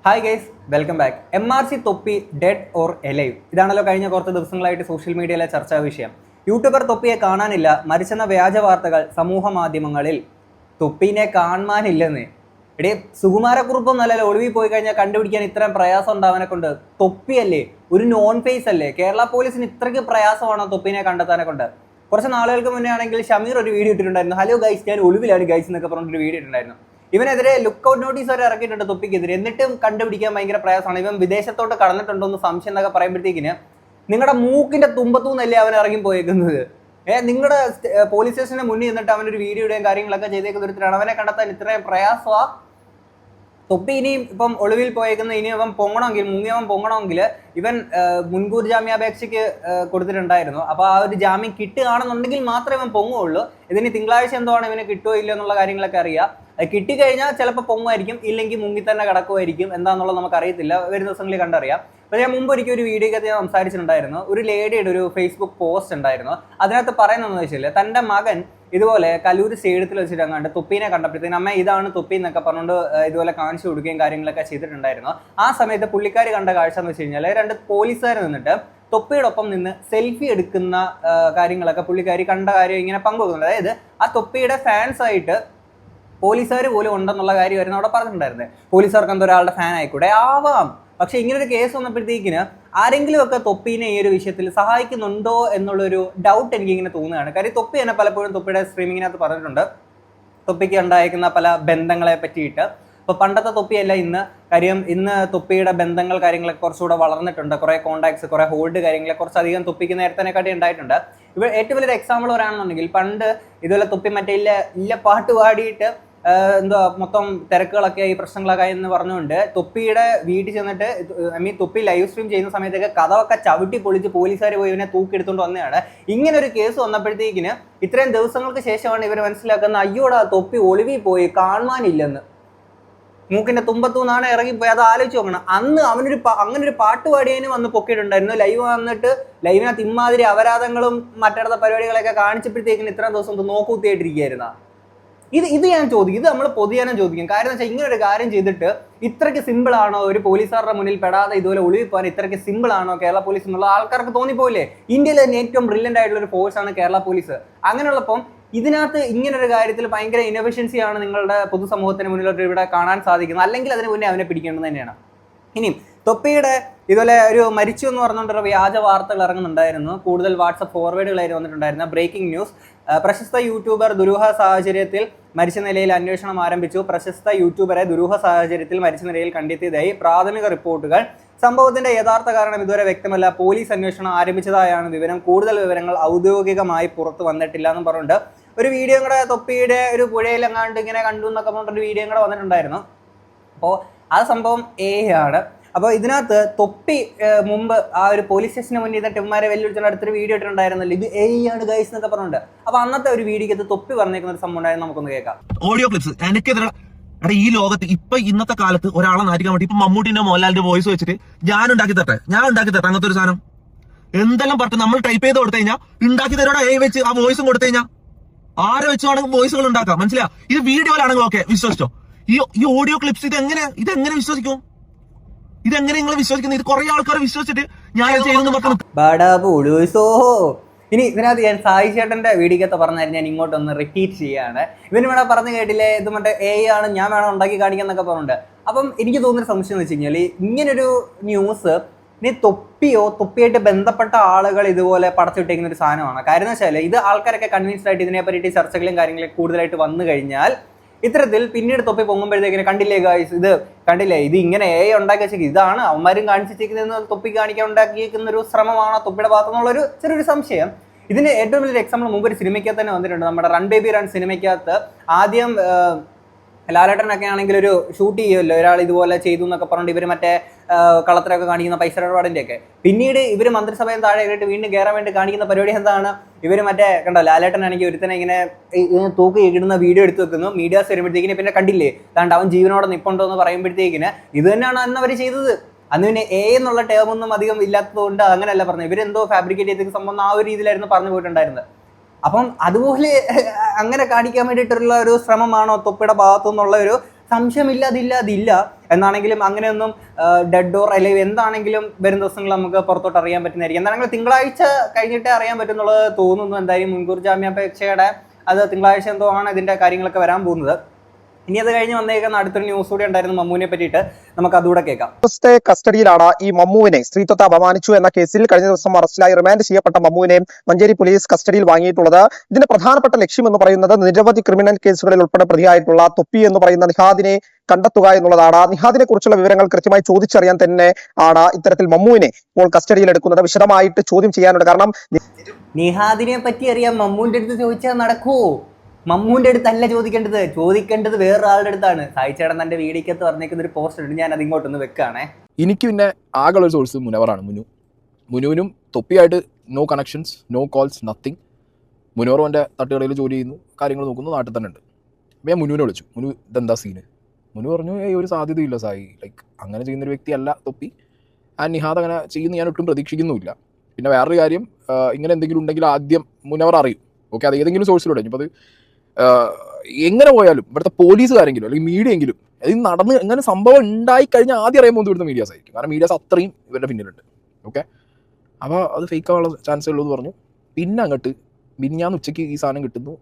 Hi guys, welcome back. MRC തൊപ്പി dead or alive, ഇതാണല്ലോ കഴിഞ്ഞ കുറച്ച് ദിവസങ്ങളായിട്ട് സോഷ്യൽ മീഡിയയിലെ ചർച്ചാ വിഷയം. യൂട്യൂബർ തൊപ്പിയെ കാണാനില്ല, മരിച്ചെന്ന വ്യാജ വാർത്തകൾ സമൂഹ മാധ്യമങ്ങളിൽ. തൊപ്പീനെ കാണാനില്ലെന്ന്. എടേ, സുകുമാരക്കുറുപ്പൊന്നല്ലല്ലോ ഒളിവിൽ പോയി കഴിഞ്ഞാൽ കണ്ടുപിടിക്കാൻ ഇത്രയും പ്രയാസം ഉണ്ടാവനെ കൊണ്ട്. തൊപ്പിയല്ലേ, ഒരു നോൺ ഫേസ് അല്ലേ. കേരള പോലീസിന് ഇത്രയ്ക്ക് പ്രയാസമാണോ തൊപ്പീനെ കണ്ടെത്താനെ കൊണ്ട്? കുറച്ച് നാളുകൾക്ക് മുന്നേ ആണെങ്കിൽ ഷമീർ ഒരു വീഡിയോ ഇട്ടിട്ടുണ്ടായിരുന്നു. ഹലോ ഗൈസ്, ഞാൻ ഒളിവിലാണ് ഗൈസ് എന്നൊക്കെ പറഞ്ഞിട്ടൊരു വീഡിയോ ഇട്ടിട്ടുണ്ടായിരുന്നു. ഇവനെതിരെ ലുക്കൗട്ട് നോട്ടീസ് വരെ ഇറക്കിയിട്ടുണ്ട് തൊപ്പിക്കെതിരെ. എന്നിട്ടും കണ്ടുപിടിക്കാൻ ഭയങ്കര പ്രയാസമാണ്. ഇവൻ വിദേശത്തോട്ട് കടന്നിട്ടുണ്ടോ എന്ന് സംശയം എന്നൊക്കെ പറയുമ്പോഴത്തേക്കിന് നിങ്ങളുടെ മൂക്കിന്റെ തുമ്പത്തൂന്നല്ലേ അവൻ ഇറങ്ങി പോയേക്കുന്നത്. നിങ്ങളുടെ പോലീസ് സ്റ്റേഷന് മുന്നിൽ നിന്നിട്ട് അവനൊരു വീഡിയോയുടെയും കാര്യങ്ങളൊക്കെ ചെയ്തേക്കുന്ന ഒരുത്തരാണ്. അവനെ കണ്ടെത്താൻ ഇത്രയും പ്രയാസമാ. തൊപ്പി ഇനിയും ഇപ്പം ഒളിവിൽ പോയേക്കുന്ന ഇനി അവൻ പൊങ്ങണമെങ്കിൽ, മുങ്ങിയവൻ പൊങ്ങണമെങ്കിൽ ഇവൻ മുൻകൂർ ജാമ്യാപേക്ഷയ്ക്ക് കൊടുത്തിട്ടുണ്ടായിരുന്നു. അപ്പോൾ ആ ഒരു ജാമ്യം കിട്ടുകയാണെന്നുണ്ടെങ്കിൽ മാത്രമേ ഇവൻ പൊങ്ങുള്ളൂ. ഇതിന് തിങ്കളാഴ്ച എന്തുവാണ് ഇവന് കിട്ടുമോ ഇല്ല എന്നുള്ള കാര്യങ്ങളൊക്കെ അറിയാം. കിട്ടിക്കഴിഞ്ഞാൽ ചിലപ്പോൾ പൊങ്ങുമായിരിക്കും, ഇല്ലെങ്കിൽ മുങ്ങി തന്നെ കിടക്കുമായിരിക്കും. എന്താണെന്നുള്ളത് നമുക്ക് അറിയത്തില്ല, വരും ദിവസങ്ങളിൽ കണ്ടറിയാം. അപ്പോൾ ഞാൻ മുമ്പ് ഒരിക്കൽ ഒരു വീഡിയോയ്ക്കകത്ത് ഞാൻ സംസാരിച്ചിട്ടുണ്ടായിരുന്നു. ഒരു ലേഡിയുടെ ഒരു ഫേസ്ബുക്ക് പോസ്റ്റ് ഉണ്ടായിരുന്നു. അതിനകത്ത് പറയുന്നതെന്ന് വെച്ചാൽ തൻ്റെ മകൻ ഇതുപോലെ കലൂർ സ്റ്റേഡിയത്തിൽ വെച്ചിട്ട് അങ്ങാണ്ട് തൊപ്പീനെ കണ്ടപ്പോഴത്തേക്കും അമ്മ ഇതാണ് തൊപ്പി എന്നൊക്കെ പറഞ്ഞുകൊണ്ട് ഇതുപോലെ കാണിച്ചു കൊടുക്കുകയും കാര്യങ്ങളൊക്കെ ചെയ്തിട്ടുണ്ടായിരുന്നു. ആ സമയത്ത് പുള്ളിക്കാർ കണ്ട കാഴ്ച എന്ന് വെച്ച് കഴിഞ്ഞാൽ രണ്ട് പോലീസുകാർ നിന്നിട്ട് തൊപ്പിയോടൊപ്പം നിന്ന് സെൽഫി എടുക്കുന്ന കാര്യങ്ങളൊക്കെ പുള്ളിക്കാരി കണ്ട കാര്യം ഇങ്ങനെ പങ്കുവെക്കുന്നുണ്ട്. അതായത് ആ തൊപ്പിയുടെ ഫാൻസ് ആയിട്ട് പോലീസുകാർ പോലും ഉണ്ടെന്നുള്ള കാര്യമായിരുന്നു അവിടെ പറഞ്ഞിട്ടുണ്ടായിരുന്നത്. പോലീസുകാർക്ക് എന്തൊരാളുടെ ഫാൻ ആയിക്കൂടെ ആവാം. പക്ഷെ ഇങ്ങനൊരു കേസ് വന്നപ്പോഴത്തേക്കിന് ആരെങ്കിലും ഒക്കെ തൊപ്പീനെ ഈ ഒരു വിഷയത്തിൽ സഹായിക്കുന്നുണ്ടോ എന്നുള്ളൊരു ഡൗട്ട് എനിക്കിങ്ങനെ തോന്നുകയാണ്. കാര്യം തൊപ്പി തന്നെ പലപ്പോഴും തൊപ്പിയുടെ സ്ട്രീമിങ്ങിനകത്ത് പറഞ്ഞിട്ടുണ്ട് തൊപ്പിക്ക് ഉണ്ടായിരിക്കുന്ന പല ബന്ധങ്ങളെ പറ്റിയിട്ട്. ഇപ്പോൾ പണ്ടത്തെ തൊപ്പിയല്ല ഇന്ന്. കാര്യം ഇന്ന് തൊപ്പിയുടെ ബന്ധങ്ങൾ കാര്യങ്ങളൊക്കെ കുറച്ചുകൂടെ വളർന്നിട്ടുണ്ട്. കുറേ കോൺടാക്ട്സ്, കുറേ ഹോൾഡ് കാര്യങ്ങളെ കുറച്ചധികം തൊപ്പിക്ക് നേരത്തേക്കാട്ടി ഉണ്ടായിട്ടുണ്ട്. ഇവിടെ ഏറ്റവും വലിയൊരു എക്സാമ്പിൾ പറയുകയാണെന്നുണ്ടെങ്കിൽ പണ്ട് ഇതുപോലെ തൊപ്പി മറ്റേ ഇല്ല പാട്ട് പാടിയിട്ട് എന്തുവാ മൊത്തം തിരക്കുകളൊക്കെ ഈ പ്രശ്നങ്ങളൊക്കെ എന്ന് പറഞ്ഞുകൊണ്ട് തൊപ്പിയുടെ വീട്ടിൽ ചെന്നിട്ട് തൊപ്പി ലൈവ് സ്ട്രീം ചെയ്യുന്ന സമയത്തൊക്കെ കഥവൊക്കെ ചവിട്ടി പൊളിച്ച് പോലീസുകാർ പോയി ഇവനെ തൂക്കിയെടുത്തുകൊണ്ട് വന്നതാണ്. ഇങ്ങനെ ഒരു കേസ് വന്നപ്പോഴത്തേക്കിന് ഇത്രയും ദിവസങ്ങൾക്ക് ശേഷമാണ് ഇവർ മനസ്സിലാക്കുന്നത് അയ്യോടാ തൊപ്പി ഒളിവിൽ പോയി കാണാനില്ലെന്ന്. മൂക്കിന്റെ തുമ്പത്തൂന്നാണ് ഇറങ്ങിപ്പോയി. അത് ആലോചിച്ച് നോക്കണം. അന്ന് അങ്ങനെ ഒരു പാട്ട് പാടിയതിന് വന്ന് പൊക്കിയിട്ടുണ്ടായിരുന്നു. ലൈവ് വന്നിട്ട് ലൈവിനകത്ത് ഇമാതിരി അപരാധങ്ങളും മറ്റടുത്ത പരിപാടികളൊക്കെ കാണിച്ചപ്പോഴത്തേക്കിന് ഇത്രയും ദിവസം നോക്കൂത്തിയായിട്ടിരിക്കുകയായിരുന്ന. ഇത് ഞാൻ ചോദിക്കും, ഇത് നമ്മൾ പൊതുജനം ചോദിക്കും. കാര്യം എന്ന് വെച്ചാൽ ഇങ്ങനെ ഒരു കാര്യം ചെയ്തിട്ട് ഇത്രയ്ക്ക് സിമ്പിൾ ആണോ ഒരു പോലീസുകാരുടെ മുന്നിൽ പെടാതെ ഇതുപോലെ ഒളിവിൽ പോകാൻ ഇത്രയ്ക്ക് സിമ്പിൾ ആണോ കേരള പോലീസ് എന്നുള്ള ആൾക്കാർക്ക് തോന്നിപ്പോയില്ലേ? ഇന്ത്യയിലെ തന്നെ ഏറ്റവും ബ്രില്യൻ്റ് ആയിട്ടുള്ള ഒരു ഫോഴ്സാണ് കേരള പോലീസ്. അങ്ങനെയുള്ളപ്പം ഇതിനകത്ത് ഇങ്ങനൊരു കാര്യത്തിൽ ഭയങ്കര ഇന്നോവേഷൻസിയാണ് നിങ്ങളുടെ പൊതുസമൂഹത്തിന് മുന്നിലോട്ട് ഇവിടെ കാണാൻ സാധിക്കുന്നത്. അല്ലെങ്കിൽ അതിന് മുന്നേ അവനെ പിടിക്കേണ്ടത് തന്നെയാണ്. ഇനിയും തൊപ്പിയുടെ ഇതുപോലെ ഒരു മരിച്ചു എന്ന് പറഞ്ഞുകൊണ്ടൊരു വ്യാജ വാർത്തകൾ ഇറങ്ങുന്നുണ്ടായിരുന്നു. കൂടുതൽ വാട്സപ്പ് ഫോർവേഡുകളായിരുന്നു വന്നിട്ടുണ്ടായിരുന്ന ബ്രേക്കിംഗ് ന്യൂസ്. പ്രശസ്ത യൂട്യൂബർ ദുരൂഹ സാഹചര്യത്തിൽ മരിച്ച നിലയിൽ അന്വേഷണം ആരംഭിച്ചു. പ്രശസ്ത യൂട്യൂബറെ ദുരൂഹ സാഹചര്യത്തിൽ മരിച്ച നിലയിൽ കണ്ടെത്തിയതായി പ്രാഥമിക റിപ്പോർട്ടുകൾ. സംഭവത്തിന്റെ യഥാർത്ഥ കാരണം ഇതുവരെ വ്യക്തമല്ല. പോലീസ് അന്വേഷണം ആരംഭിച്ചതായാണ് വിവരം. കൂടുതൽ വിവരങ്ങൾ ഔദ്യോഗികമായി പുറത്തു വന്നിട്ടില്ല എന്നും പറഞ്ഞുകൊണ്ട് ഒരു വീഡിയോ കൂടെ തൊപ്പിയുടെ ഒരു പുഴയിലെങ്ങാണ്ട് ഇങ്ങനെ കണ്ടു എന്നൊക്കെ പറഞ്ഞിട്ടൊരു വീഡിയോ കൂടെ വന്നിട്ടുണ്ടായിരുന്നു. അപ്പോൾ ആ സംഭവം ആണ്. അപ്പോൾ ഇതിനകത്ത് തൊപ്പി മുമ്പ് ആ ഒരു പോലീസ് സ്റ്റേഷന് മുന്നിൽ നിന്ന് ടെമ്മാരെ വെല്ലുവിളിച്ചുകൊണ്ട് അടുത്തൊരു വീഡിയോ ഇട്ടിട്ടുണ്ടായിരുന്നല്ലോ, ഇത് ആണ് ഗൈസ് എന്നൊക്കെ പറഞ്ഞിട്ട്. അപ്പോൾ അന്നത്തെ ഒരു വീഡിയോക്ക് തൊപ്പി പറഞ്ഞേക്കുന്ന ഒരു സംഭവം ഉണ്ടായിരുന്നു. നമുക്കൊന്ന് കേൾക്കാം. ഓഡിയോ ക്ലിപ്സ് എനിക്കെതിരെ ഈ ലോകത്ത് ഇന്നത്തെ കാലത്ത് ഒരാളെ നാട്ടിക്കാൻ വേണ്ടി ഇപ്പൊ മമ്മൂട്ടിന്റെ മോഹൻലാലിന്റെ വോയിസ് വെച്ചിട്ട് ഞാൻ ഉണ്ടാക്കി തട്ടെ അങ്ങനത്തെ ഒരു സാധനം എന്തെല്ലാം പറഞ്ഞു നമ്മൾ ടൈപ്പ് ചെയ്ത് കൊടുത്തു കഴിഞ്ഞാൽ ഉണ്ടാക്കി തരോടെ വെച്ച് ആ വോയിസും കൊടുത്തു കഴിഞ്ഞാൽ ആരെ വെച്ചാണെങ്കിൽ വോയിസുകൾ ഉണ്ടാക്കാം. മനസ്സിലാ? ഇത് വീഡിയോയിലാണെങ്കിൽ ഓക്കെ വിശ്വസിച്ചോ. ഈ ഓഡിയോ ക്ലിപ്സ് ഇതെങ്ങനെ വിശ്വസിക്കും? ഇതെങ്ങനെ നിങ്ങൾ വിശ്വസിക്കുന്നത്? ഇത് കുറെ ആൾക്കാർ വിശ്വസിച്ചിട്ട് ഞാൻ ചെയ്യുന്നു പറഞ്ഞു. ഇനി ഇതിനകത്ത് ഞാൻ സായി ചേട്ടന്റെ വീഡിയോക്കകത്ത് പറഞ്ഞായിരുന്നു, ഞാൻ ഇങ്ങോട്ടൊന്ന് റിപ്പീറ്റ് ചെയ്യാണ്. ഇവനിവിടെ പറഞ്ഞു കേട്ടില്ലേ, ഇത് മറ്റേ ആണ്, ഞാൻ വേണം ഉണ്ടാക്കി കാണിക്കാൻ എന്നൊക്കെ പറഞ്ഞിട്ടുണ്ട്. അപ്പം എനിക്ക് തോന്നുന്നൊരു സംശയം എന്ന് വെച്ച് കഴിഞ്ഞാൽ ഇങ്ങനൊരു ന്യൂസ് ഇനി തൊപ്പിയായിട്ട് ബന്ധപ്പെട്ട ആളുകൾ ഇതുപോലെ പടച്ചിട്ടേക്കുന്ന ഒരു സാധനമാണ്. കാര്യം എന്ന് വെച്ചാൽ ഇത് ആൾക്കാരൊക്കെ കൺവിൻസ്ഡ് ആയിട്ട് ഇതിനെ പറ്റിയിട്ട് ചർച്ചകളും കാര്യങ്ങളും കൂടുതലായിട്ട് വന്നു കഴിഞ്ഞാൽ ഇത്തരത്തിൽ പിന്നീട് തൊപ്പി പൊങ്ങുമ്പോഴത്തേക്കിന് കണ്ടില്ലേ ഗായ്സ്, ഇത് കണ്ടില്ലേ, ഇത് ഇങ്ങനെ ഉണ്ടാക്കി വെച്ചേക്കും, ഇതാണ് അവന്മാരും കാണിച്ചിരിക്കുന്നതെന്ന് തൊപ്പി കാണിക്കാൻ ഉണ്ടാക്കിയിരിക്കുന്ന ഒരു ശ്രമമാണോ തൊപ്പിയുടെ ഭാഗത്തു നിന്നുള്ളൊരു ചെറിയൊരു സംശയം. ഇതിന് ഏറ്റവും വലിയൊരു എക്സാമ്പിൾ മുമ്പ് ഒരു സിനിമയ്ക്കകത്ത് തന്നെ വന്നിട്ടുണ്ട്. നമ്മുടെ റൺ ബേബി റൺ സിനിമയ്ക്കകത്ത് ആദ്യം ലാലേട്ടനൊക്കെ ആണെങ്കിൽ ഒരു ഷൂട്ട് ചെയ്യുമല്ലോ, ഒരാൾ ഇതുപോലെ ചെയ്തു എന്നൊക്കെ പറഞ്ഞിട്ട് ഇവർ മറ്റേ കളത്തിലൊക്കെ കാണിക്കുന്ന പൈസ ഇടപാടിൻ്റെ ഒക്കെ. പിന്നീട് ഇവർ മന്ത്രിസഭയും താഴെ കയറിയിട്ട് വീണ്ടും കയറാൻ വേണ്ടി കാണിക്കുന്ന പരിപാടി എന്താണ്? ഇവർ മറ്റേ കണ്ടോ, ലാലേട്ടനാണെങ്കിൽ ഒരുത്തനെ ഇങ്ങനെ തൂക്കി ഇടുന്ന വീഡിയോ എടുത്ത് വെക്കുന്നു. മീഡിയാസ് വരുമ്പോഴത്തേക്കിന് പിന്നെ കണ്ടില്ലേ താണ്ട് അവൻ ജീവനോടെ നിപ്പുണ്ടോ എന്ന് പറയുമ്പോഴത്തേക്കിന് ഇത് തന്നെയാണ് അന്ന് അവർ ചെയ്തത്. അന്ന് പിന്നെ എന്നുള്ള ടേമൊന്നും അധികം ഇല്ലാത്തതുകൊണ്ട് അങ്ങനെയല്ല പറഞ്ഞത്. ഇവരെന്തോ ഫാബ്രിക്കേറ്റ് ചെയ്ത സംഭവം ആ ഒരു രീതിയിലായിരുന്നു പറഞ്ഞു പോയിട്ടുണ്ടായിരുന്നത്. അപ്പം അതുപോലെ അങ്ങനെ കാണിക്കാൻ വേണ്ടിയിട്ടുള്ള ഒരു ശ്രമമാണോ തൊപ്പിയുടെ ഭാഗത്തു നിന്നുള്ള ഒരു സംശയമില്ല, അതില്ല എന്നാണെങ്കിലും അങ്ങനെയൊന്നും ഡെഡ് ഓർ അലൈവ് എന്താണെങ്കിലും വരും ദിവസങ്ങൾ നമുക്ക് പുറത്തോട്ട് അറിയാൻ പറ്റുന്നതായിരിക്കും. എന്താണെങ്കിലും തിങ്കളാഴ്ച കഴിഞ്ഞിട്ടേ അറിയാൻ പറ്റുന്നുള്ളത് തോന്നുന്നു. എന്തായാലും മുൻകൂർ ജാമ്യാപേക്ഷയുടെ അത് തിങ്കളാഴ്ച എന്തോ ആണ് ഇതിൻ്റെ കാര്യങ്ങളൊക്കെ വരാൻ പോകുന്നത്. ഇനി അത് കഴിഞ്ഞ് വന്നേക്കുന്ന അടുത്തൊരു ന്യൂസ് കൂടി ഉണ്ടായിരുന്നു മമ്മൂനെ പറ്റിയിട്ട്, നമുക്ക് അതുകൂടെ കേൾക്കാം. കസ്റ്റഡിയിലാണ് ഈ മമ്മുവിനെ സ്ത്രീത്വത്തെ അപമാനിച്ചു എന്ന കേസിൽ കഴിഞ്ഞ ദിവസം അറസ്റ്റിലായി റിമാൻഡ് ചെയ്യപ്പെട്ട മമ്മുവിനെ മഞ്ചേരി പോലീസ് കസ്റ്റഡിയിൽ വാങ്ങിയിട്ടുള്ളത്. ഇതിന്റെ പ്രധാനപ്പെട്ട ലക്ഷ്യം എന്ന് പറയുന്നത് നിരവധി ക്രിമിനൽ കേസുകളിൽ ഉൾപ്പെടെ പ്രതിയായിട്ടുള്ള തൊപ്പി എന്ന് പറയുന്ന നിഹാദിനെ കണ്ടെത്തുക എന്നുള്ളതാണ്. നിഹാദിനെ കുറിച്ചുള്ള വിവരങ്ങൾ കൃത്യമായി ചോദിച്ചറിയാൻ തന്നെ ആണ് ഇത്തരത്തിൽ മമ്മുവിനെ ഇപ്പോൾ കസ്റ്റഡിയിൽ എടുക്കുന്നത്. വിശദമായിട്ട് ചോദ്യം ചെയ്യാനുണ്ട്. കാരണം നിഹാദിനെ പറ്റി അറിയാൻ മമ്മൂന്റെ അടുത്ത് ചോദിച്ചാൽ നടക്കുവോ? മമ്മൂന്റെ അടുത്തല്ല ചോദിക്കേണ്ടത് വേറൊരാളുടെ അടുത്താണ്. സായിച്ചേടൻ തന്റെ വീഡിയോക്കകത്ത് പറഞ്ഞേക്കുന്ന ഒരു പോസ്റ്റ് ഉണ്ട്, ഞാൻ അത് ഇങ്ങോട്ടൊന്ന് വെക്കാണേ. എനിക്ക് പിന്നെ ആകെയുള്ള ഒരു സോഴ്സ് മുനവറാണ്. മുനുവിനും തൊപ്പിയായിട്ട് no connections, no calls, nothing. മുനവറും എൻ്റെ തട്ടുകടയിൽ ജോലി ചെയ്യുന്നു, കാര്യങ്ങൾ നോക്കുന്നു, നാട്ടിൽ തന്നെ ഉണ്ട്. അപ്പോൾ ഞാൻ മുനുവിനെ വിളിച്ചു. മുനു ഇതെന്താ സീന്? മുനു പറഞ്ഞു, ഒരു സാധ്യതയില്ല സായി, ലൈക്ക് അങ്ങനെ ചെയ്യുന്നൊരു വ്യക്തിയല്ല തൊപ്പി. ആ നിഹാദ് അങ്ങനെ ചെയ്യുന്ന ഞാൻ ഒട്ടും പ്രതീക്ഷിക്കുന്നുമില്ല. പിന്നെ വേറൊരു കാര്യം, ഇങ്ങനെ എന്തെങ്കിലും ഉണ്ടെങ്കിൽ ആദ്യം മുനവർ അറിയും. ഓക്കെ, അത് ഏതെങ്കിലും സോഴ്സിലൂടെ. ഇപ്പോൾ അത് എങ്ങനെ പോയാലും ഇവിടുത്തെ പോലീസുകാരെങ്കിലും അല്ലെങ്കിൽ മീഡിയ എങ്കിലും ഇത് നടന്ന് എങ്ങനെ സംഭവം ഉണ്ടായി കഴിഞ്ഞാൽ ആദ്യം അറിയാൻ പോകുന്നത് ഇവിടുത്തെ മീഡിയാസ് ആയിരിക്കും. കാരണം മീഡിയാസ് അത്രയും ഇവരുടെ പിന്നിലുണ്ട്. ഓക്കെ, അപ്പോൾ അത് ഫേക്ക് ആവാനുള്ള ചാൻസേ ഉള്ളൂ എന്ന് പറഞ്ഞു. പിന്നെ അങ്ങോട്ട് മിനിഞ്ഞാന്ന് ഉച്ചയ്ക്ക് ഈ സാധനം കിട്ടുന്നു,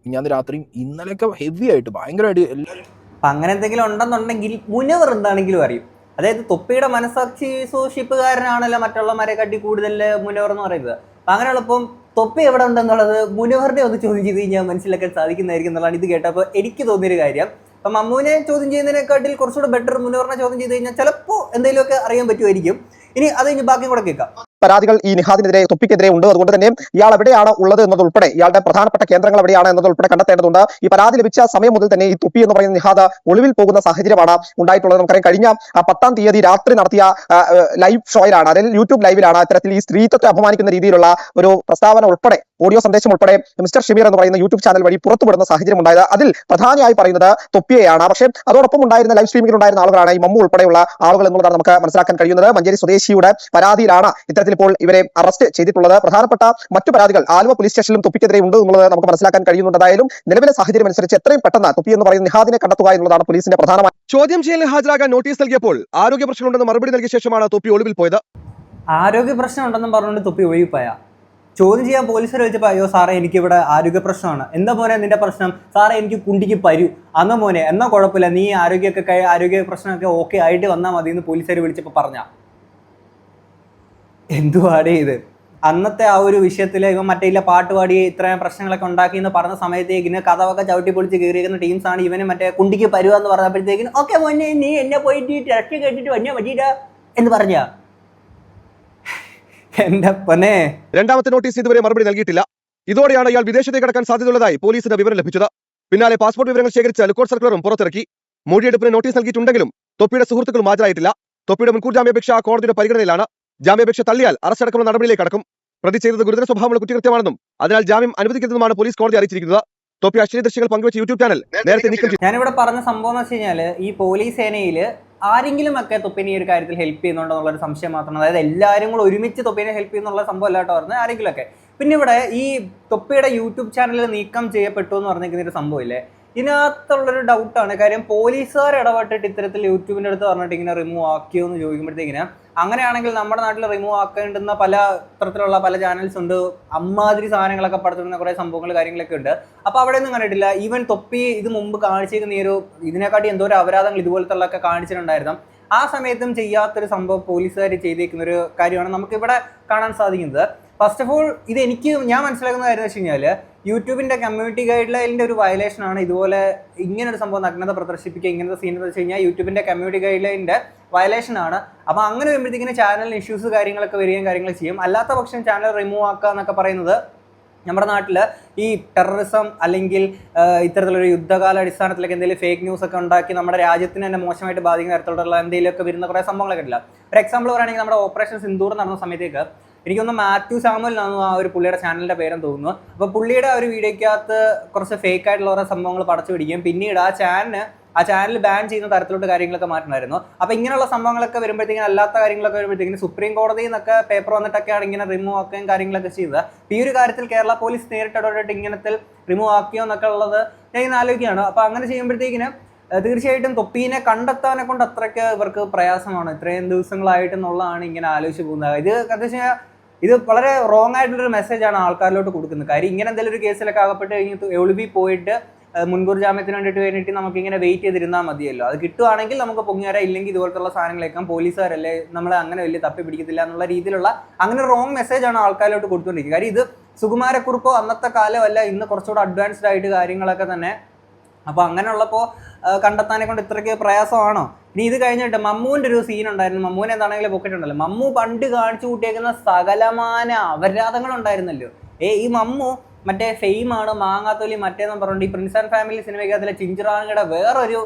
മിനിഞ്ഞാന്ന് രാത്രിയും ഇന്നലെയൊക്കെ ഹെവി ആയിട്ട് ഭയങ്കരമായിട്ട് എല്ലാവരും. അപ്പം അങ്ങനെ എന്തെങ്കിലും ഉണ്ടെന്നുണ്ടെങ്കിൽ മുനവർ എന്താണെങ്കിലും അറിയും. അതായത് തൊപ്പിയുടെ മനസാക്ഷി സൂക്ഷിപ്പുകാരനാണല്ലോ മറ്റുള്ളവരെ കാട്ടി കൂടുതൽ മുനവർ എന്ന് പറയുന്നത്. അപ്പം അങ്ങനെയുള്ളപ്പം തൊപ്പി എവിടെ ഉണ്ടെന്നുള്ളത് മുനവറിനെ ഒന്ന് ചോദ്യം ചെയ്ത് കഴിഞ്ഞാൽ മനസ്സിലാക്കാൻ സാധിക്കുന്നതായിരിക്കും എന്നുള്ളതാണ് ഇത് കേട്ടപ്പോൾ എനിക്ക് തോന്നിയൊരു കാര്യം. അപ്പം മമ്മൂനെ ചോദ്യം ചെയ്യുന്നതിനെക്കാട്ടിൽ കുറച്ചുകൂടെ ബെറ്റർ മുനവറിനെ ചോദ്യം ചെയ്ത് കഴിഞ്ഞാൽ ചിലപ്പോൾ എന്തെങ്കിലുമൊക്കെ അറിയാൻ പറ്റുമായിരിക്കും. ഇനി അത് കഴിഞ്ഞ് ബാക്കിയും കൂടെ കേൾക്കാം. പരാതികൾ ഈ നിഹാദിനെതിരെ തൊപ്പിക്കെതിരെ ഉണ്ട്. അതുകൊണ്ട് തന്നെ ഇയാൾ എവിടെയാണ് ഉള്ളത് എന്നതുൾപ്പെടെ ഇയാളുടെ പ്രധാനപ്പെട്ട കേന്ദ്രങ്ങൾ എവിടെയാണ് എന്നതുൾപ്പെടെ കണ്ടെത്തേണ്ടതുണ്ട്. ഈ പരാതി ലഭിച്ച സമയം മുതൽ തന്നെ ഈ തൊപ്പി എന്ന് പറയുന്ന നിഹാദ് ഒളിവിൽ പോകുന്ന സാഹചര്യമാണ് ഉണ്ടായിട്ടുള്ളത്. നമുക്കറിയാം, കഴിഞ്ഞ 10-ാം തീയതി രാത്രി നടത്തിയ ലൈവ് ഷോയിലാണ്, അതായത് യൂട്യൂബ് ലൈവിലാണ് ഇത്തരത്തിൽ ഈ സ്ത്രീത്വത്തെ അപമാനിക്കുന്ന രീതിയിലുള്ള ഒരു പ്രസ്താവന ഉൾപ്പെടെ ഓഡിയോ സന്ദേശം ഉൾപ്പെടെ മിസ്റ്റർ ഷമീർ എന്ന് പറയുന്ന യൂട്യൂബ് ചാനൽ വഴി പുറത്തുവിടുന്ന സാഹചര്യം ഉണ്ടായത്. അതിൽ പ്രധാനമായി പറയുന്നത് തൊപ്പിയെയാണ്. പക്ഷേ അതോടൊപ്പം ഉണ്ടായിരുന്ന ലൈവ് സ്ട്രീമിംഗിൽ ഉണ്ടായിരുന്ന ആളുകളാണ് ഈ മമ്മു ഉൾപ്പെടെയുള്ള ആളുകൾ എന്നുള്ളതാണ് നമുക്ക് മനസ്സിലാക്കാൻ കഴിയുന്നത്. മഞ്ചേരി സ്വദേശിയുടെ പരാതിയിലാണ് ഇത്തരത്തിൽ ഇപ്പോൾ ഇവരെ അറസ്റ്റ് ചെയ്തിട്ടുള്ളത്. പ്രധാനപ്പെട്ട മറ്റു പരാതികൾ ആലുവ പോലീസ് സ്റ്റേഷനിലും തൊപ്പിക്കെതിരെ ഉണ്ട് എന്നുള്ളത് നമുക്ക് മനസ്സിലാക്കാൻ കഴിയുന്നുണ്ട്. എന്തായാലും നിലവിലെ സാഹചര്യം അനുസരിച്ച് എത്രയും പെട്ടെന്ന് തൊപ്പി എന്ന് പറയുന്ന നിഹാദിനെ കണ്ടെത്തുക എന്നുള്ളതാണ് പോലീസിന്റെ പ്രധാനമായ. ചോദ്യം ചെയ്യലിന് ഹാജരാകാൻ നോട്ടീസ് നൽകിയപ്പോൾ ആരോഗ്യ പ്രശ്നമുണ്ടെന്ന് മറുപടി നൽകിയ ശേഷമാണ് തൊപ്പി ഒളിവിൽ പോയത്. ആരോഗ്യ പ്രശ്നം ഉണ്ടെന്നും പറഞ്ഞുകൊണ്ട് തൊപ്പി ഒഴിവിപ്പോയ ചോദ്യം ചെയ്യാൻ പോലീസുകാർ വെച്ചപ്പോൾ, അയ്യോ സാറേ എനിക്കിവിടെ ആരോഗ്യ പ്രശ്നമാണ്. എന്താ മോനെ നിന്റെ പ്രശ്നം? സാറേ എനിക്ക് കുണ്ടിക്ക് പരു. അന്ന മോനെ എന്നാ കുഴപ്പമില്ല, നീ ആരോഗ്യ പ്രശ്നമൊക്കെ ഓക്കെ ആയിട്ട് വന്നാൽ മതി എന്ന് പോലീസുകാർ വിളിച്ചപ്പോൾ പറഞ്ഞ എന്തുവാടേ ഇത്? അന്നത്തെ ആ ഒരു വിഷയത്തിൽ ഇവൻ മറ്റേ പാട്ട് പാടി ഇത്രയും പ്രശ്നങ്ങളൊക്കെ ഉണ്ടാക്കി എന്ന് പറഞ്ഞ സമയത്തേക്കിന് കഥവൊക്കെ ചവിട്ടി പൊളിച്ച് കയറിയിരിക്കുന്ന ടീംസാണ് ഇവന് മറ്റേ കുണ്ടിക്ക് പരുവെന്ന് പറഞ്ഞപ്പോഴത്തേക്കിന് ഓക്കെ മോനെ നീ എന്നെ പോയിട്ട് രക്ഷ കേട്ടിട്ട് വന്യ മതിയില്ല എന്ന് പറഞ്ഞ എന്റെ പൊന്നെ. രണ്ടാമത്തെ നോട്ടീസ് ഇതുവരെ മറുപടി നൽകിയിട്ടില്ല. ഇതോടെയാണ് ഇയാൾ വിദേശത്തേക്ക് കടക്കാൻ സാധ്യതയുള്ളതായി പോലീസിന് വിവരം ലഭിച്ചത്. പിന്നാലെ പാസ്പോർട്ട് വിവരങ്ങൾ ശേഖരിച്ച ലുക്കൌട്ട് സർക്കുലറും പുറത്തിറക്കി. മൊഴിയെടുപ്പിന് നോട്ടീസ് നൽകിയിട്ടുണ്ടെങ്കിലും തൊപ്പിയുടെ സുഹൃത്തുക്കളും ഹാജരായിട്ടില്ല. തൊപ്പിയുടെ മുൻകൂർ ജാമ്യാപേക്ഷ കോടതിയുടെ പരിഗണനയിലാണ്. ജാമ്യാപേക്ഷ തള്ളിയാൽ അറസ്റ്റ് അടക്കമുള്ള നടപടിയിലേക്ക് കടക്കും. പ്രതി ചെയ്തത് ഗുരുതര സ്വഭാവമുള്ള കുറ്റകൃത്യമാണെന്നും അതിനാൽ ജാമ്യം അനുവദിക്കുന്നതുമാണ് പോലീസ് കോടതി അറിയിച്ചിരിക്കുന്നത്. തൊപ്പി അശ്ലീല ദൃശ്യങ്ങൾ പങ്കുവെച്ച യൂട്യൂബ് ചാനൽ നേരത്തെ നീക്കം ചെയ്തു. ഞാനിവിടെ പറഞ്ഞ സംഭവം എന്ന് വെച്ച് കഴിഞ്ഞാൽ ഈ പോലീസ് സേനയിൽ ആരെങ്കിലും ഒക്കെ തൊപ്പിനെ ഈ ഒരു കാര്യത്തിൽ ഹെൽപ്പ് ചെയ്യുന്നുണ്ടോ എന്നുള്ളൊരു സംശയം മാത്രമാണ്. അതായത് എല്ലാവരും കൂടെ ഒരുമിച്ച് തൊപ്പിനെ ഹെൽപ്പ് ചെയ്യുന്നുള്ള സംഭവം അല്ലാട്ടോ പറഞ്ഞത് ആരെങ്കിലും ഒക്കെ. പിന്നെ ഇവിടെ ഈ തൊപ്പിയുടെ യൂട്യൂബ് ചാനൽ നീക്കം ചെയ്യപ്പെട്ടു എന്ന് പറഞ്ഞിരിക്കുന്ന ഒരു സംഭവമില്ലേ, ഇതിനകത്തുള്ളൊരു ഡൗട്ടാണ്. കാര്യം പോലീസുകാർ ഇടപെട്ടിട്ട് ഇത്തരത്തിൽ യൂട്യൂബിൻ്റെ അടുത്ത് പറഞ്ഞിട്ട് ഇങ്ങനെ റിമൂവ് ആക്കിയോ എന്ന് ചോദിക്കുമ്പോഴത്തേക്കിന് അങ്ങനെയാണെങ്കിൽ നമ്മുടെ നാട്ടിൽ റിമൂവ് ആക്കേണ്ടുന്ന പല തരത്തിലുള്ള പല ചാനൽസ് ഉണ്ട്. അമ്മാതിരി സാധനങ്ങളൊക്കെ പഠിച്ചിരുന്ന കുറേ സംഭവങ്ങൾ കാര്യങ്ങളൊക്കെ ഉണ്ട്. അപ്പോൾ അവിടെ ഒന്നും കണ്ടിട്ടില്ല. ഈവൻ തൊപ്പി ഇത് മുമ്പ് കാണിച്ചിരിക്കുന്ന ഈ ഒരു ഇതിനെക്കാട്ടി എന്തോ ഒരു അപരാധങ്ങൾ ഇതുപോലത്തുള്ളതൊക്കെ കാണിച്ചിട്ടുണ്ടായിരുന്നു. ആ സമയത്തും ചെയ്യാത്തൊരു സംഭവം പോലീസുകാർ ചെയ്തേക്കുന്ന ഒരു കാര്യമാണ് നമുക്കിവിടെ കാണാൻ സാധിക്കുന്നത്. ഫസ്റ്റ് ഓഫ് ഓൾ ഞാൻ മനസ്സിലാക്കുന്ന കാര്യം എന്ന് വെച്ച് കഴിഞ്ഞാൽ യൂട്യൂബിൻ്റെ കമ്മ്യൂണിറ്റി ഗൈഡ് ലൈനിൻ്റെ ഒരു വയലേഷനാണ് ഇതുപോലെ ഇങ്ങനൊരു സംഭവം നഗ്നത പ്രദർശിപ്പിക്കുക ഇങ്ങനത്തെ സീൻ എന്ന് വെച്ച് കഴിഞ്ഞാൽ യൂട്യൂബിൻ്റെ കമ്മ്യൂണിറ്റി ഗൈഡ് ലൈനിൻ്റെ വയലേഷനാണ്. അപ്പോൾ അങ്ങനെ വരുമ്പോഴത്തേക്കിന് ചാനലിന് ഇഷ്യൂസ് കാര്യങ്ങളൊക്കെ വരികയും കാര്യങ്ങൾ ചെയ്യും. അല്ലാത്ത പക്ഷം ചാനൽ റിമൂവ് ആക്കുക എന്നൊക്കെ പറയുന്നത് നമ്മുടെ നാട്ടിൽ ഈ ടെററിസം അല്ലെങ്കിൽ ഇത്തരത്തിലൊരു യുദ്ധകാല അടിസ്ഥാനത്തിലൊക്കെ എന്തെങ്കിലും ഫേക്ക് ന്യൂസ് ഒക്കെ ഉണ്ടാക്കി നമ്മുടെ രാജ്യത്തിന് തന്നെ മോശമായിട്ട് ബാധിക്കുന്ന തരത്തിലുള്ള എന്തെങ്കിലുമൊക്കെ വരുന്ന കുറേ സംഭവങ്ങളൊക്കെ ഇല്ല. ഒരു എക്സാമ്പിൾ പറയുകയാണെങ്കിൽ നമ്മുടെ ഓപ്പറേഷൻ സിന്ദൂർ നടന്ന സമയത്തേക്ക് എനിക്കൊന്ന് മാത്യു സാമുവൽ എന്നാണ് ആ ഒരു പുള്ളിയുടെ ചാനലിൻ്റെ പേരെന്ന് തോന്നുന്നു. അപ്പോൾ പുള്ളിയുടെ ഒരു വീഡിയോയ്ക്കകത്ത് കുറച്ച് ഫേക്ക് ആയിട്ടുള്ള ഓരോ സംഭവങ്ങൾ പടച്ചു പിടിക്കുകയും പിന്നീട് ആ ചാനൽ ബാൻ ചെയ്യുന്ന തരത്തിലോട്ട് കാര്യങ്ങളൊക്കെ മാറ്റണമായിരുന്നു. അപ്പോൾ ഇങ്ങനെയുള്ള സംഭവങ്ങളൊക്കെ വരുമ്പോഴത്തേക്കും അല്ലാത്ത കാര്യങ്ങളൊക്കെ വരുമ്പോഴത്തേക്കും സുപ്രീം കോടതിയിൽ നിന്നൊക്കെ പേപ്പർ വന്നിട്ടൊക്കെയാണ് ഇങ്ങനെ റിമൂവ് ആക്കുകയും കാര്യങ്ങളൊക്കെ ചെയ്തത്. അപ്പോൾ ഈ ഒരു കാര്യത്തിൽ കേരള പോലീസ് നേരിട്ട് ഇടപെട്ടിട്ട് ഇങ്ങനത്തിൽ റിമൂവ് ആക്കിയോ എന്നൊക്കെ ഉള്ളത് ഞാൻ ഇങ്ങനെ ആലോചിക്കുകയാണ്. അപ്പോൾ അങ്ങനെ ചെയ്യുമ്പോഴത്തേക്കിന് തീർച്ചയായിട്ടും തൊപ്പീനെ കണ്ടെത്താനെ കൊണ്ട് അത്രയ്ക്ക് ഇവർക്ക് പ്രയാസമാണ് ഇത്രയും ദിവസങ്ങളായിട്ടെന്നുള്ളതാണ് ഇങ്ങനെ ആലോചിച്ച് പോകുന്നത്. ഇത് എന്താ വെച്ചാൽ ഇത് വളരെ റോങ് ആയിട്ടുള്ളൊരു മെസ്സേജാണ് ആൾക്കാരിലോട്ട് കൊടുക്കുന്നത്. കാര്യം ഇങ്ങനെ എന്തെങ്കിലും ഒരു കേസിലൊക്കെ അകപ്പെട്ട് കഴിഞ്ഞ് ഒളിവിൽ പോയിട്ട് മുൻകൂർ ജാമ്യത്തിന് വേണ്ടിയിട്ട് നമുക്കിങ്ങനെ വെയിറ്റ് ചെയ്തിരുന്നാൽ മതിയല്ലോ. അത് കിട്ടുവാണെങ്കിൽ നമുക്ക് പൊങ്ങി വരാം, ഇല്ലെങ്കിൽ ഇതുപോലത്തുള്ള സാധനങ്ങളേക്കാം പോലീസുകാരല്ലേ നമ്മളെ അങ്ങനെ വലിയ തപ്പി പിടിക്കത്തില്ല എന്നുള്ള രീതിയിലുള്ള അങ്ങനെ റോങ് മെസ്സേജാണ് ആൾക്കാരിലോട്ട് കൊടുത്തുകൊണ്ടിരിക്കുന്നത്. കാര്യം ഇത് സുകുമാരക്കുറുപ്പോ അന്നത്തെ കാലമല്ല, ഇന്ന് കുറച്ചുകൂടെ അഡ്വാൻസ്ഡ് ആയിട്ട് കാര്യങ്ങളൊക്കെ തന്നെ. അപ്പോൾ അങ്ങനെയുള്ളപ്പോൾ കണ്ടെത്താനെ കൊണ്ട് ഇത്രയ്ക്ക് പ്രയാസമാണോ? ഇനി ഇത് കഴിഞ്ഞിട്ട് മമ്മൂൻ്റെ ഒരു സീൻ ഉണ്ടായിരുന്നു. മമ്മൂനെ എന്താണെങ്കിലും പൊക്കിട്ടുണ്ടല്ലോ. മമ്മൂ പണ്ട് കാണിച്ചു കൂട്ടിയേക്കുന്ന സകലമാന അപരാധങ്ങളുണ്ടായിരുന്നല്ലോ. ഈ മമ്മൂ മറ്റേ ഫെയിമാണ് മാങ്ങാത്തൊലി മറ്റേന്ന് പറഞ്ഞുകൊണ്ട് ഈ പ്രിൻസ് ആൻഡ് ഫാമിലി സിനിമയ്ക്കകത്തിലെ ചിഞ്ചിറാങ്ങയുടെ വേറൊരു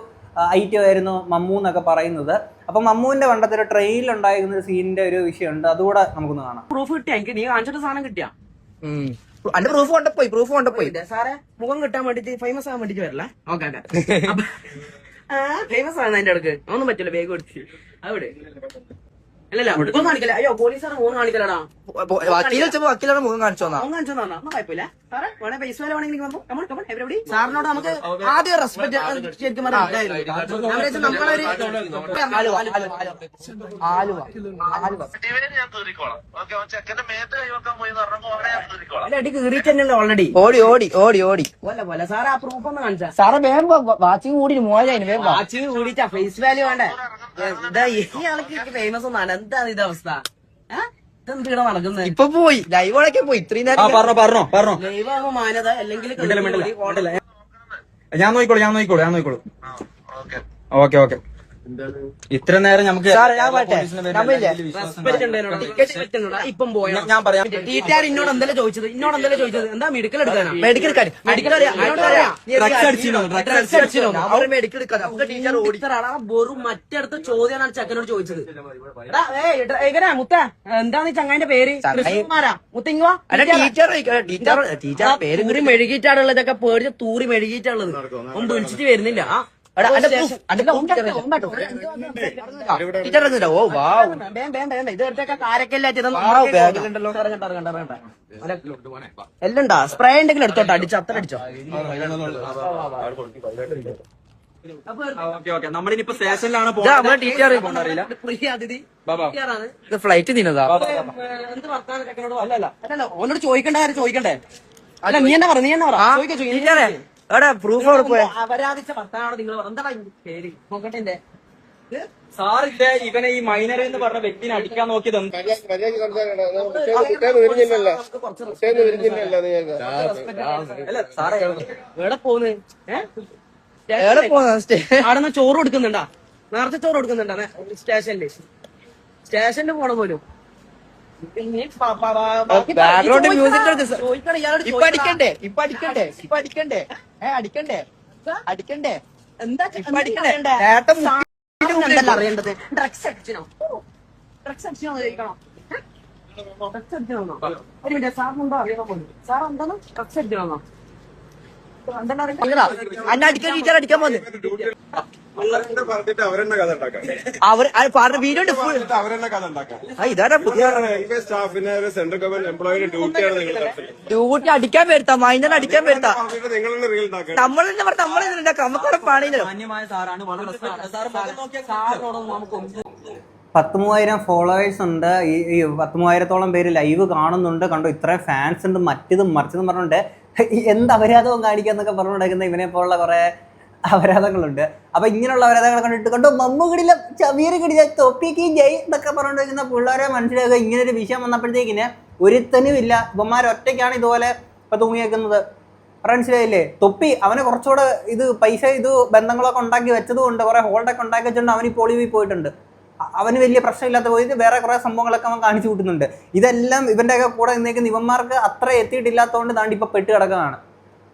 ഐറ്റം ആയിരുന്നു മമ്മൂ എന്നൊക്കെ പറയുന്നത്. അപ്പൊ മമ്മൂന്റെ പണ്ടത്തെ ഒരു ട്രെയിനിലുണ്ടായിരുന്ന ഒരു സീനിന്റെ ഒരു വിഷയമുണ്ട്, അതുകൂടെ നമുക്കൊന്ന് കാണാം. പ്രൂഫ് കിട്ടിയാ എനിക്ക് നീ കാണിച്ചിട്ട് സാധനം കിട്ടിയാ അന്റെ പ്രൂഫ് കൊണ്ടുപോയി സാറേ മുഖം കിട്ടാൻ വേണ്ടിട്ട് ഫേമസ് ആവാൻ വേണ്ടിട്ട് വരല്ലേ? ഓക്കെ ഫേമസ് ആണ് അതിന്റെ അടുക്ക് ഒന്നും പറ്റില്ല, വേഗം എടുത്ത് അവിടെ അല്ലല്ല മുഖം കാണിക്കല. അയ്യോ പോലീസുകാരെ മുഖം കാണിക്കലടാ. വക്കീലാണ് മുഖം കാണിച്ചു മുഖം കാണിച്ചു തന്നാ ഒന്നും കുഴപ്പമില്ല സാറേ. വേണേ പൈസ വില വേണമെങ്കിൽ വന്നു എവിടെ സാറിനോട് നമുക്ക് ആദ്യം റെസ്പെക്ട് ശരിക്കും നമ്മളൊരു അടി കീറിയിട്ട് തന്നെയല്ലോ ഓൾറെഡി. ഓടി പോലെ സാറേ ആ പ്രൂഫ് ഒന്ന് കാണിച്ചാ. സാറേ വേഗം വാച്ചിങ് കൂടി മൂവായിരം വാച്ചിങ് കൂടിച്ചാ ഫേസ് വാല്യൂ വേണ്ടേ? എന്താ ഈ ആൾക്ക് ഫേമസ് ഒന്നാണ്. എന്താണ് ഇത് അവസ്ഥ? ഇതെന്ത് ഇവിടെ നടക്കുന്നത്? ഇപ്പൊ പോയി ലൈവോടൊക്കെ പോയി ഇത്രയും നേരം പറഞ്ഞോ ലൈവ് ആകുമ്പോ മാന്യത അല്ലെങ്കിൽ ഞാൻ നോക്കിക്കോളൂ. ഓക്കെ ഇത്ര നേരം നമുക്ക് ഇപ്പം പോയാ ഞാൻ പറയാം. ടീച്ചർ ഇന്നോട് എന്തെല്ലാം ചോദിച്ചത് എന്താ മെഡിക്കൽ എടുക്കാനാ? വെറും മറ്റടുത്ത ചോദ്യമാണ് ചെക്കനോട് ചോദിച്ചത്. മുത്ത എന്താണ് ഈ ചങ്ങായിന്റെ പേര്? മുത്തിങ്ങോ ടീച്ചർ തൂറി മെഴുകിയിട്ടാണുള്ളതൊക്കെ പേടിച്ച് തൂറി മെഴുകിയിട്ടാണുള്ളത്. ഒന്നും വിളിച്ചിട്ട് വരുന്നില്ല. എല്ലാം സ്പ്രേ ഉണ്ടെങ്കിലും എടുത്തോട്ടെ, അടിച്ചോ അത്ര അടിച്ചോ. നമ്മളിനിപ്പോ സ്റ്റേഷനിലാണ് ഫ്ലൈറ്റ് നിന്നതാ. ഓനോട് ചോദിക്കണ്ടേ? അല്ല നീ എന്നാ പറ പ്രൂഫ് അപരാധിച്ച ഭർത്താവാണ് നിങ്ങൾ. എന്താ പേര് നോക്കട്ടെ? സാറിന്റെ ഇവനെ ഈ മൈനർ എന്ന് പറഞ്ഞ വ്യക്തിനെ അടിക്കാൻ നോക്കിയത് സാറേ എവിടെ പോന്ന്? അവിടെ ചോറ് കൊടുക്കുന്നുണ്ടാ? നേരത്തെ ചോറ് കൊടുക്കുന്നുണ്ടാ സ്റ്റേഷനിൽ പോണ പോലും? ബാക്ക്ഗ്രൗണ്ട് മ്യൂസിക് ഇപ്പൊ അടിക്കണ്ടേ എന്താ അറിയേണ്ടത്? ഡ്രഗ്സ് അടിച്ചോ ചോദിക്കണോ? ഒരു മിനിറ്റ് സാറിനുണ്ടോ അറിയാൻ പോലും. സാർ എന്താണ് ഡ്രഗ്സ് അടിച്ചോ? അടിക്കാൻ ടീച്ചർ അടിക്കാൻ പോന്ന് വീഡിയോ ഇതാ പുതിയ ഡ്യൂട്ടി അടിക്കാൻ വരുത്താം, മൈനർ അടിക്കാൻ വരുത്താം. നമ്മളെന്നെ പറഞ്ഞ നമ്മളെന്താ നമുക്കവിടെ പണിയില്ലല്ലോ. 10,000 ഫോളോവേഴ്സ് ഉണ്ട്. ഈ 10,000-ഓളം പേര് ലൈവ് കാണുന്നുണ്ട്. കണ്ടോ ഇത്രയും ഫാൻസ് ഉണ്ട്, മറ്റതും മറിച്ചതും പറഞ്ഞുകൊണ്ട് എന്ത് അപരാധവും കാണിക്കാന്നൊക്കെ പറഞ്ഞുകൊണ്ടിരിക്കുന്ന ഇവനെ പോലുള്ള കുറെ അപരാധങ്ങളുണ്ട്. അപ്പൊ ഇങ്ങനെയുള്ള അപരാധങ്ങൾ കണ്ടിട്ട് കണ്ടോ മമ്മൂക്കിടില്ല ചവീര് കിടില്ല തൊപ്പിക്ക് ജയ് എന്നൊക്കെ പറഞ്ഞുകൊണ്ടിരിക്കുന്ന പിള്ളേരെ മനസ്സിലാക്കുക. ഇങ്ങനെ ഒരു വിഷയം വന്നപ്പോഴത്തേക്കിന് ഒരുത്തനും ഇല്ല. ഇവന്മാരൊറ്റയ്ക്കാണ് ഇതുപോലെ ഇപ്പൊ തൂങ്ങിയേക്കുന്നത്. മനസ്സിലായില്ലേ? തൊപ്പി അവനെ കുറച്ചുകൂടെ ഇത് പൈസ ഇത് ബന്ധങ്ങളൊക്കെ ഉണ്ടാക്കി വെച്ചതുകൊണ്ട് കുറെ ഹോൾഡൊക്കെ ഉണ്ടാക്കി വെച്ചിട്ടുണ്ട്. അവനിപ്പോൾ ഒളിവിൽ പോയിട്ടുണ്ട്. അവന് വലിയ പ്രശ്നമില്ലാത്ത പോയിട്ട് വേറെ കുറെ സംഭവങ്ങളൊക്കെ അവൻ കാണിച്ചു കൂട്ടുന്നുണ്ട്. ഇതെല്ലാം ഇവന്റെയൊക്കെ കൂടെ നിന്നേക്കുന്ന ഇവന്മാർക്ക് അത്ര എത്തിയിട്ടില്ലാത്തതുകൊണ്ട് താണ്ടി ഇപ്പൊ പെട്ട് കിടക്കുകയാണ്.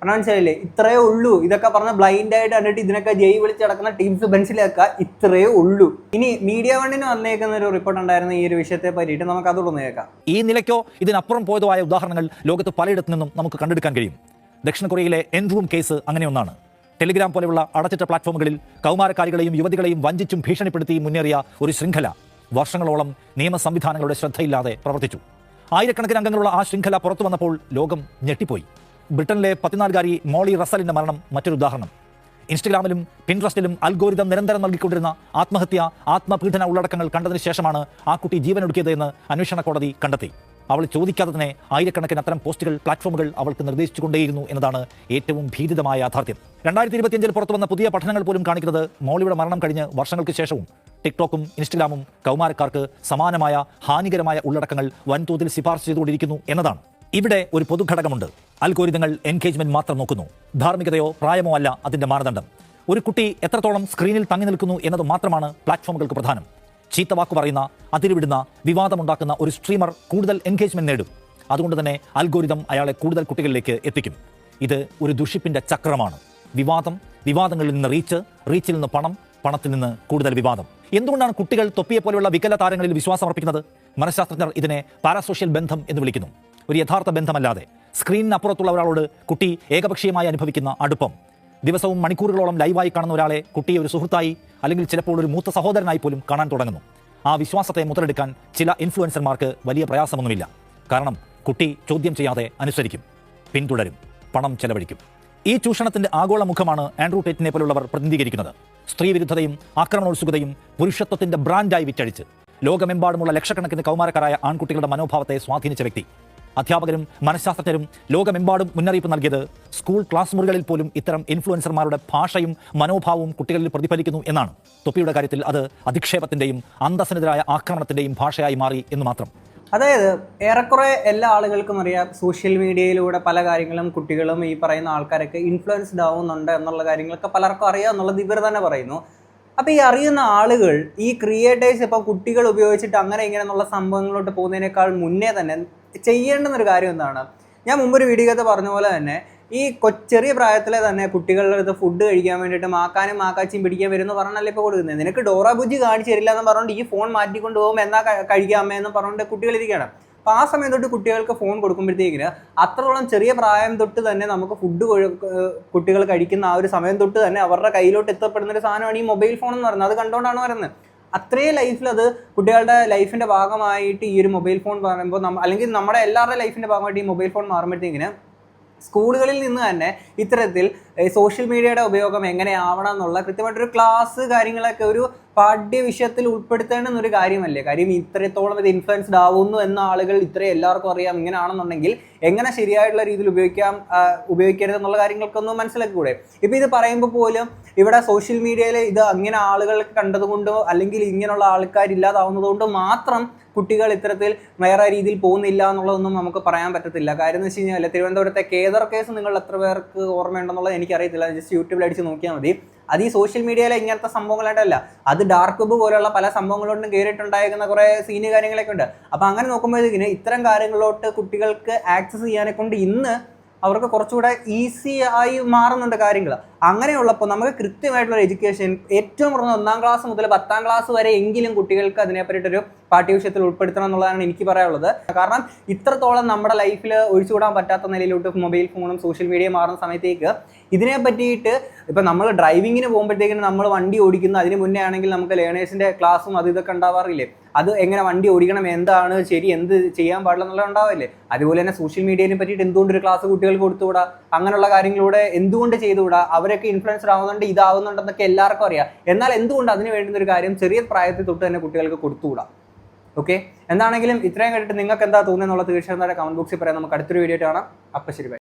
മനസ്സിലായില്ലേ? ഇത്രയേ ഉള്ളൂ. ഇതൊക്കെ പറഞ്ഞ ബ്ലൈൻഡ് ആയിട്ട് കണ്ടിട്ട് ഇതിനൊക്കെ ജയ് വിളിച്ച് കിടക്കുന്ന ടീംസ് ബെഞ്ചിലേക്ക ഇത്രയേ ഉള്ളൂ. ഇനി മീഡിയ വണ്ണിന് വന്നേക്കുന്ന ഒരു റിപ്പോർട്ട് ഉണ്ടായിരുന്ന ഈ ഒരു വിഷയത്തെ പറ്റിയിട്ട് നമുക്ക് അതോടൊന്ന് കേൾക്കാം. ഈ നിലയ്ക്കോ ഇതിനപ്പുറം പോയതോ ആയ ഉദാഹരണങ്ങൾ ലോകത്ത് പലയിടത്തു നിന്നും നമുക്ക് കണ്ടെടുക്കാൻ കഴിയും. ദക്ഷിണ കൊറിയയിലെ എൻറൂം കേസ് അങ്ങനെ ഒന്നാണ്. ടെലിഗ്രാം പോലെയുള്ള അടച്ചിട്ട പ്ലാറ്റ്ഫോമുകളിൽ കൗമാരക്കാരികളെയും യുവതികളെയും വഞ്ചിച്ചും ഭീഷണിപ്പെടുത്തിയും മുന്നേറിയ ഒരു ശൃംഖല വർഷങ്ങളോളം നിയമ സംവിധാനങ്ങളുടെ ശ്രദ്ധയില്ലാതെ പ്രവർത്തിച്ചു. ആയിരക്കണക്കിന് അംഗങ്ങളുള്ള ആ ശൃംഖല പുറത്തു വന്നപ്പോൾ ലോകം ഞെട്ടിപ്പോയി. ബ്രിട്ടനിലെ 14-കാരി മോളി റസലിന്റെ മരണം മറ്റൊരു ഉദാഹരണം. ഇൻസ്റ്റഗ്രാമിലും പിൻട്രസ്റ്റിലും അൽഗോരിതം നിരന്തരം നൽകിക്കൊണ്ടിരുന്ന ആത്മഹത്യ, ആത്മപീഡന ഉള്ളടക്കങ്ങൾ കണ്ടതിന് ശേഷമാണ് ആ കുട്ടി ജീവനൊടുക്കിയത് എന്ന് അന്വേഷണ കോടതി കണ്ടെത്തി. അവൾ ചോദിക്കാതെ തന്നെ ആയിരക്കണക്കിന് അത്തരം പോസ്റ്റുകൾ, പ്ലാറ്റ്ഫോമുകൾ അവൾക്ക് നിർദ്ദേശിച്ചുകൊണ്ടേയിരുന്നു എന്നതാണ് ഏറ്റവും ഭീതിതമായ യാഥാർത്ഥ്യം. 2025 പുറത്തുവന്ന പുതിയ പഠനങ്ങൾ പോലും കാണിക്കുന്നത് മൗലിയുടെ മരണം കഴിഞ്ഞ് വർഷങ്ങൾക്ക് ശേഷവും ടിക്ടോക്കും ഇൻസ്റ്റഗ്രാമും കൗമാരക്കാർക്ക് സമാനമായ ഹാനികരമായ ഉള്ളടക്കങ്ങൾ വൻതോതിൽ ശുപാർശ ചെയ്തുകൊണ്ടിരിക്കുന്നു എന്നതാണ്. ഇവിടെ ഒരു പൊതുഘടകമുണ്ട്. അൽഗോരിതങ്ങൾ എൻഗേജ്മെന്റ് മാത്രം നോക്കുന്നു. ധാർമ്മികതയോ പ്രായമോ അല്ല അതിന്റെ മാനദണ്ഡം. ഒരു കുട്ടി എത്രത്തോളം സ്ക്രീനിൽ തങ്ങി നിൽക്കുന്നു എന്നത് മാത്രമാണ് പ്ലാറ്റ്ഫോമുകൾക്ക് പ്രധാനം. ചീത്ത വാക്ക് പറയുന്ന, അതിരുവിടുന്ന, വിവാദമുണ്ടാക്കുന്ന ഒരു സ്ട്രീമർ കൂടുതൽ എൻഗേജ്മെന്റ് നേടും. അതുകൊണ്ട് തന്നെ അൽഗോരിതം അയാളെ കൂടുതൽ കുട്ടികളിലേക്ക് എത്തിക്കും. ഇത് ഒരു ദുഷിപ്പിന്റെ ചക്രമാണ്. വിവാദങ്ങളിൽ നിന്ന് റീച്ചിൽ നിന്ന് പണം, പണത്തിൽ നിന്ന് കൂടുതൽ വിവാദം. എന്തുകൊണ്ടാണ് കുട്ടികൾ തൊപ്പിയെ പോലെയുള്ള വികല താരങ്ങളിൽ വിശ്വാസം അർപ്പിക്കുന്നത്? മനഃശാസ്ത്രജ്ഞർ ഇതിനെ പാരാസോഷ്യൽ ബന്ധം എന്ന് വിളിക്കുന്നു. ഒരു യഥാർത്ഥ ബന്ധമല്ലാതെ സ്ക്രീനിനപ്പുറത്തുള്ള ഒരാളോട് കുട്ടി ഏകപക്ഷീയമായി അനുഭവിക്കുന്ന അടുപ്പം. ദിവസവും മണിക്കൂറുകളോളം ലൈവായി കാണുന്ന ഒരാളെ കുട്ടി ഒരു സുഹൃത്തായി അല്ലെങ്കിൽ ചിലപ്പോൾ ഒരു മൂത്ത സഹോദരനായി പോലും കാണാൻ തുടങ്ങുന്നു. ആ വിശ്വാസത്തെ മുതലെടുക്കാൻ ചില ഇൻഫ്ലുവൻസർമാർക്ക് വലിയ പ്രയാസമൊന്നുമില്ല. കാരണം കുട്ടി ചോദ്യം ചെയ്യാതെ അനുസരിക്കും, പിന്തുടരും, പണം ചെലവഴിക്കും. ഈ ചൂഷണത്തിന്റെ ആഗോള മുഖമാണ് ആൻഡ്രൂ ടേറ്റിനെ പോലുള്ളവർ പ്രതിനിധീകരിക്കുന്നത്. സ്ത്രീവിരുദ്ധതയും ആക്രമണോത്സുകതയും പുരുഷത്വത്തിന്റെ ബ്രാൻഡായി വിറ്റഴിച്ച് ലോകമെമ്പാടുമുള്ള ലക്ഷക്കണക്കിന് കൗമാരക്കാരായ ആൺകുട്ടികളുടെ മനോഭാവത്തെ സ്വാധീനിച്ച വ്യക്തി. അധ്യാപകരും മനഃശാസ്ത്രജ്ഞരും ലോകമെമ്പാടും മുന്നറിയിപ്പ് നൽകിയത് സ്കൂൾ ക്ലാസ് മുറികളിൽ പോലും ഇത്തരം ഇൻഫ്ലുവൻസർമാരുടെ ഭാഷയും മനോഭാവവും കുട്ടികളിൽ പ്രതിഫലിക്കുന്നു എന്നാണ്. തൊപ്പിയുടെ കാര്യത്തിൽ അത് അധിക്ഷേപത്തിന്റെയും അന്തസ്സിനെതിരായ ആക്രമണത്തിന്റെയും ഭാഷയായി മാറി എന്ന് മാത്രം. അതായത് ഏറെക്കുറെ എല്ലാ ആളുകൾക്കും അറിയാം, സോഷ്യൽ മീഡിയയിലൂടെ പല കാര്യങ്ങളും കുട്ടികളും ഈ പറയുന്ന ആൾക്കാരൊക്കെ ഇൻഫ്ലുവൻസ്ഡ് ആവുന്നുണ്ട് എന്നുള്ള കാര്യങ്ങളൊക്കെ പലർക്കും അറിയാം എന്നുള്ളത് ഇവർ തന്നെ പറയുന്നു. അപ്പോൾ ഈ അറിയുന്ന ആളുകൾ, ഈ ക്രിയേറ്റേഴ്സ് ഇപ്പം കുട്ടികൾ ഉപയോഗിച്ചിട്ട് അങ്ങനെ ഇങ്ങനെ എന്നുള്ള സംഭവങ്ങളോട്ട് പോകുന്നതിനേക്കാൾ മുന്നേ തന്നെ ചെയ്യേണ്ടുന്നൊരു കാര്യം എന്താണ്? ഞാൻ മുമ്പൊരു വീഡിയോക്കകത്ത് പറഞ്ഞ പോലെ തന്നെ ഈ ചെറിയ പ്രായത്തിലെ തന്നെ കുട്ടികളുടെ അടുത്ത് ഫുഡ് കഴിക്കാൻ വേണ്ടിയിട്ട് മാക്കാനും മാക്കാച്ചിയും പിടിക്കാൻ വരുമെന്ന് പറഞ്ഞാലേ ഇപ്പോൾ കൊടുക്കുന്നത്. നിനക്ക് ഡോറ ബുജ്ജി കാണിച്ചു തരില്ല എന്ന് പറഞ്ഞുകൊണ്ട് ഈ ഫോൺ മാറ്റിക്കൊണ്ട് പോകുമ്പോൾ എന്നാ കഴിക്കാം അമ്മ എന്ന് പറഞ്ഞുകൊണ്ട് കുട്ടികളിരിക്കുകയാണ്. അപ്പോൾ ആ സമയം തൊട്ട് കുട്ടികൾക്ക് ഫോൺ കൊടുക്കുമ്പോഴത്തേക്കിന് അത്രത്തോളം ചെറിയ പ്രായം തൊട്ട് തന്നെ നമുക്ക് ഫുഡ് കുട്ടികൾ കഴിക്കുന്ന ആ ഒരു സമയം തൊട്ട് തന്നെ അവരുടെ കയ്യിലോട്ട് എത്തപ്പെടുന്ന ഒരു സാധനമാണ് ഈ മൊബൈൽ ഫോൺ എന്ന് പറയുന്നത്. അത് കണ്ടുകൊണ്ടാണ് വരുന്നത്. അത്രയും ലൈഫിൽ അത് കുട്ടികളുടെ ലൈഫിൻ്റെ ഭാഗമായിട്ട് ഈ ഒരു മൊബൈൽ ഫോൺ പറയുമ്പോൾ അല്ലെങ്കിൽ നമ്മുടെ എല്ലാവരുടെ ലൈഫിൻ്റെ ഭാഗമായിട്ട് ഈ മൊബൈൽ ഫോൺ മാറുമ്പോഴത്തേക്കിന് സ്കൂളുകളിൽ നിന്ന് തന്നെ ഇത്തരത്തിൽ സോഷ്യൽ മീഡിയയുടെ ഉപയോഗം എങ്ങനെയാവണം എന്നുള്ള കൃത്യമായിട്ടൊരു ക്ലാസ് കാര്യങ്ങളൊക്കെ ഒരു പാഠ്യ വിഷയത്തിൽ ഉൾപ്പെടുത്തേണ്ടുന്നൊരു കാര്യമല്ലേ. കാര്യം ഇത്രത്തോളം ഇത് ഇൻഫ്ലുവൻസ്ഡ് ആവുന്നു എന്ന ആളുകൾ ഇത്രയും എല്ലാവർക്കും അറിയാം. ഇങ്ങനെയാണെന്നുണ്ടെങ്കിൽ എങ്ങനെ ശരിയായിട്ടുള്ള രീതിയിൽ ഉപയോഗിക്കരുത് എന്നുള്ള കാര്യങ്ങൾക്കൊന്നും മനസ്സിലാക്കിക്കൂടെ? ഇപ്പം ഇത് പറയുമ്പോൾ പോലും ഇവിടെ സോഷ്യൽ മീഡിയയിൽ ഇത് അങ്ങനെ ആളുകൾക്ക് കണ്ടതുകൊണ്ടോ അല്ലെങ്കിൽ ഇങ്ങനെയുള്ള ആൾക്കാരില്ലാതാവുന്നതുകൊണ്ടോ മാത്രം കുട്ടികൾ ഇത്തരത്തിൽ വേറെ രീതിയിൽ പോകുന്നില്ല എന്നുള്ളതൊന്നും നമുക്ക് പറയാൻ പറ്റത്തില്ല. കാര്യം എന്ന് വെച്ച് കഴിഞ്ഞാൽ തിരുവനന്തപുരത്തെ കേദർ കേസ് നിങ്ങൾ എത്ര പേർക്ക് ഓർമ്മയുണ്ടെന്നുള്ളത് എനിക്കറിയത്തില്ല. ജസ്റ്റ് യൂട്യൂബിൽ അടിച്ച് നോക്കിയാൽ മതി. അത് ഈ സോഷ്യൽ മീഡിയയിലെ ഇങ്ങനത്തെ സംഭവങ്ങളായിട്ടല്ല, അത് ഡാർക്ക് വെബ് പോലെയുള്ള പല സംഭവങ്ങളോട്ടും കയറിയിട്ടുണ്ടായിരിക്കുന്ന കുറേ സീന് കാര്യങ്ങളൊക്കെ ഉണ്ട്. അപ്പോൾ അങ്ങനെ നോക്കുമ്പോഴത്തേക്കിന് ഇത്തരം കാര്യങ്ങളിലോട്ട് കുട്ടികൾക്ക് ആക്സസ് ചെയ്യാനെ കൊണ്ട് ഇന്ന് അവർക്ക് കുറച്ചുകൂടെ ഈസി ആയി മാറുന്നുണ്ട് കാര്യങ്ങൾ. അങ്ങനെയുള്ളപ്പോൾ നമുക്ക് കൃത്യമായിട്ടുള്ള എഡ്യൂക്കേഷൻ ഏറ്റവും കുറഞ്ഞ 1-ാം ക്ലാസ് മുതൽ 10-ാം ക്ലാസ് വരെ എങ്കിലും കുട്ടികൾക്ക് അതിനെപ്പറ്റിയിട്ടൊരു പാഠ്യവിഷയത്തിൽ ഉൾപ്പെടുത്തണം എന്നുള്ളതാണ് എനിക്ക് പറയാനുള്ളത്. കാരണം ഇത്രത്തോളം നമ്മുടെ ലൈഫിൽ ഒഴിച്ചുകൂടാൻ പറ്റാത്ത നിലയിലോട്ട് മൊബൈൽ ഫോണും സോഷ്യൽ മീഡിയയും മാറുന്ന സമയത്തേക്ക് ഇതിനെ പറ്റിയിട്ട് ഇപ്പം നമ്മൾ ഡ്രൈവിങ്ങിന് പോകുമ്പോഴത്തേക്കിനും നമ്മൾ വണ്ടി ഓടിക്കുന്ന അതിന് മുന്നേ ആണെങ്കിൽ നമുക്ക് ലേണേഴ്സിൻ്റെ ക്ലാസ്സും അത് ഇതൊക്കെ ഉണ്ടാവാറില്ലേ? അത് എങ്ങനെ വണ്ടി ഓടിക്കണം, എന്താണ് ശരി, എന്ത് ചെയ്യാൻ പാടില്ല എന്നുള്ളത് ഉണ്ടാവില്ലേ? അതുപോലെ തന്നെ സോഷ്യൽ മീഡിയനെ പറ്റിയിട്ട് എന്തുകൊണ്ടൊരു ക്ലാസ് കുട്ടികൾക്ക് കൊടുത്തുകൂടാ? അങ്ങനെയുള്ള കാര്യങ്ങളിലൂടെ എന്തുകൊണ്ട് ചെയ്തുകൂടാ? അവരൊക്കെ ഇൻഫ്ലുവൻസ്ഡ് ആവുന്നുണ്ട്, ഇതാവുന്നുണ്ടെന്നൊക്കെ എല്ലാവർക്കും അറിയാം. എന്നാൽ എന്തുകൊണ്ട് അതിന് വേണ്ടുന്ന ഒരു കാര്യം ചെറിയ പ്രായത്തിൽ തൊട്ട് തന്നെ കുട്ടികൾക്ക് കൊടുത്തുകൂടാ? ഓക്കെ, എന്താണെങ്കിലും ഇത്രയും കേട്ടിട്ട് നിങ്ങൾക്ക് എന്താ തോന്നുന്നത് എന്നുള്ളത് തീർച്ചയായും കമന്റ് ബോക്സിൽ പറയാം. നമുക്ക് അടുത്തൊരു വീഡിയോ കാണാം. അപ്പം ശരി, ബൈ.